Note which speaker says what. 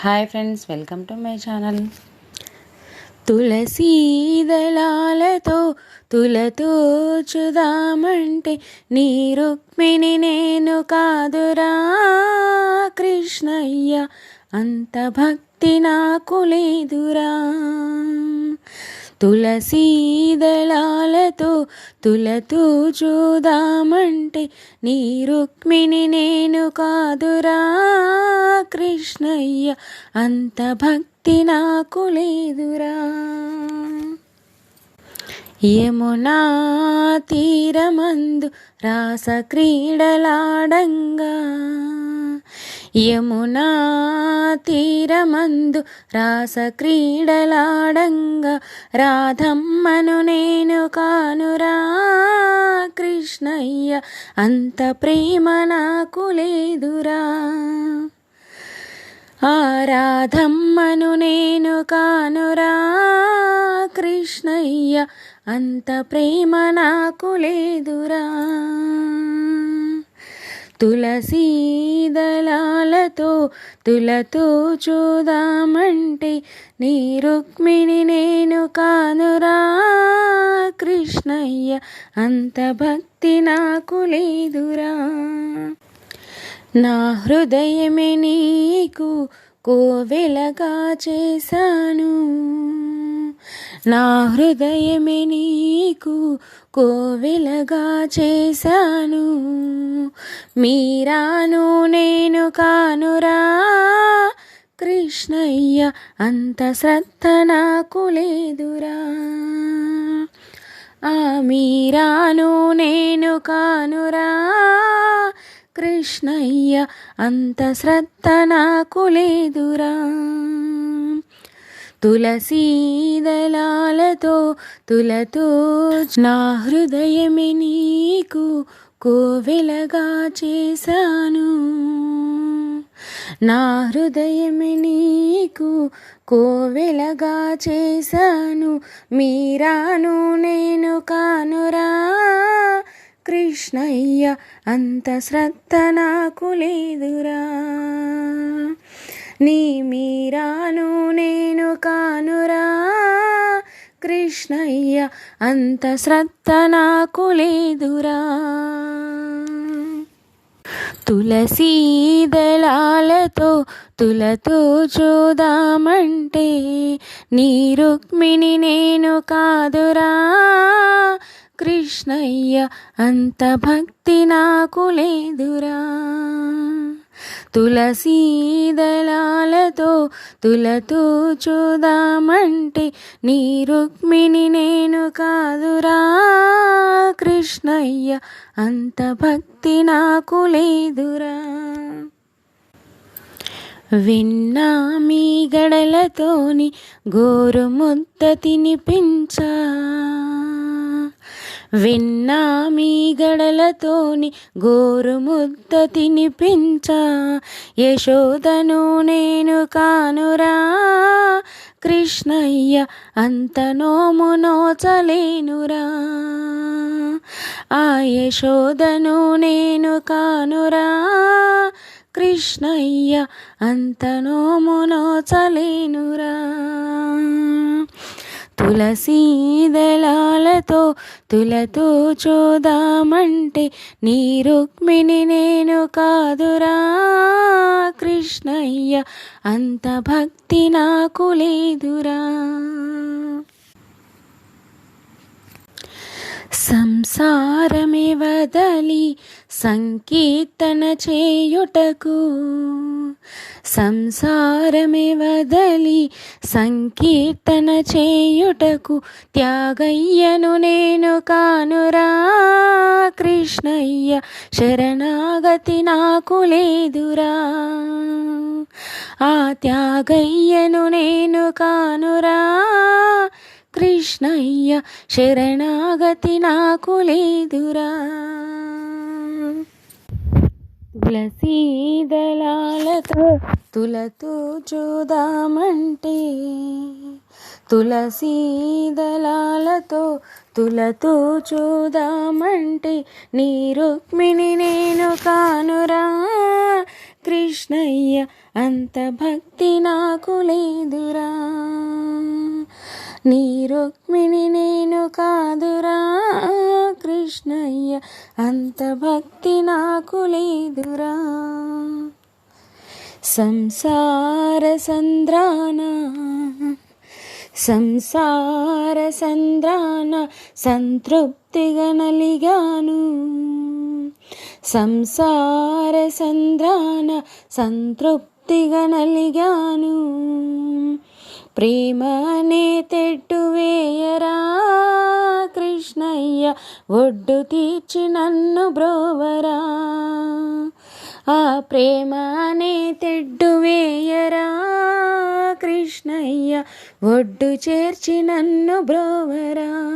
Speaker 1: Hi friends, welcome to my channel.
Speaker 2: తులసీ దళాలతో తులతూచుదామంటే నీ రుక్మిణి నేను కాదురా కృష్ణయ్య, అంత భక్తి నాకు లేదురా. తులసీ దళాలతో తులతూచుదామంటే నీ రుక్మిణి నేను కాదురా కృష్ణయ్య, అంత భక్తి నాకు లేదురా. యమునా తీరమందు రాస క్రీడలాడంగా, యమునా తీరమందు రాస క్రీడలాడంగా, రాధమ్మను నేను కానురా కృష్ణయ్య, అంత ప్రేమ నాకు లేదురా. ఆ రాధమ్మను నేను కానురా కృష్ణయ్య, అంత ప్రేమ నాకు లేదురా. తులసీ దళాలతో తులతూచుదామంటే నీ రుక్మిణి నేను కానురా కృష్ణయ్య, అంత భక్తి నాకు లేదురా. నా హృదయమే నీకు కోవెలగా చేశాను, నా హృదయమే నీకు కోవెలగా చేశాను, మీరాను నేను కానురా కృష్ణయ్య, అంత శ్రద్ధ నాకు లేదురా. ఆ మీరాను నేను కానురా కృష్ణయ్య, అంత శ్రద్ధ నాకు లేదురా. తులసీ దళాలతో నా హృదయమే నీకు కోవెలగా చేశాను, నా హృదయమే నీకు కోవెలగా చేశాను, మీరాను నేను కానురా కృష్ణయ్య, అంత శ్రద్ధ నాకు లేదురా. నీ మీరాను నేను కానురా కృష్ణయ్య, అంత శ్రద్ధ నాకు లేదురా. తులసీ దళాలతో తులతూచుదామంటే నీ రుక్మిణి నేను కాదురా కృష్ణయ్య, అంత భక్తి నాకు లేదురా. తులసీ దళాలతో తులతూచుదామంటే నీ రుక్మిణి నేను కాదురా కృష్ణయ్య, అంత భక్తి నాకు లేదురా. విన్నా మీ గడలతోని గోరు ముద్ద తినిపించా, విన్నా మీ గడలతోని గోరు ముద్ద తినిపించా, యశోదను నేను కానురా కృష్ణయ్య, అంత నోము నోచలేనురా. ఆ యశోదను నేను కానురా కృష్ణయ్య, అంత నోము నోచలేనురా. తులసీ దళాలతో తులతూచుదామంటే నీ రుక్మిణి నేను కాదురా కృష్ణయ్య, అంత భక్తి నాకు లేదురా. సంసారమే వదలి సంకీర్తన చేయుటకు, సంసారమే వదలి సంకీర్తన చేయుటకు, త్యాగయ్యను నేను కానురా కృష్ణయ్య, శరణాగతి నాకు లేదురా. ఆ త్యాగయ్యను నేను కానురా కృష్ణయ్య, శరణాగతి నాకు లేదురా. తులసీ దళాలతో తులతూచుదామంటే, తులసీ దళాలతో తులతూచుదామంటే నీ రుక్మిణి నేను కానురా కృష్ణయ్య అంత భక్తి నాకు లేదురా. నీ రుక్మిణి నేను కాదురా కృష్ణయ్య అంత భక్తి నాకు లేదురా. సంసార సంద్రాన సంతృప్తిగా నలిగాను. సంసార సంద్రాన సంతృప్తిగా నలిగాను. ప్రేమనే తెట్టు వేయరా కృష్ణయ్య ఒడ్డు తీర్చి నన్ను బ్రోవరా. ఆ ప్రేమనే తెడ్డు వేయరా కృష్ణయ్య ఒడ్డు చేర్చి నన్ను బ్రోవరా.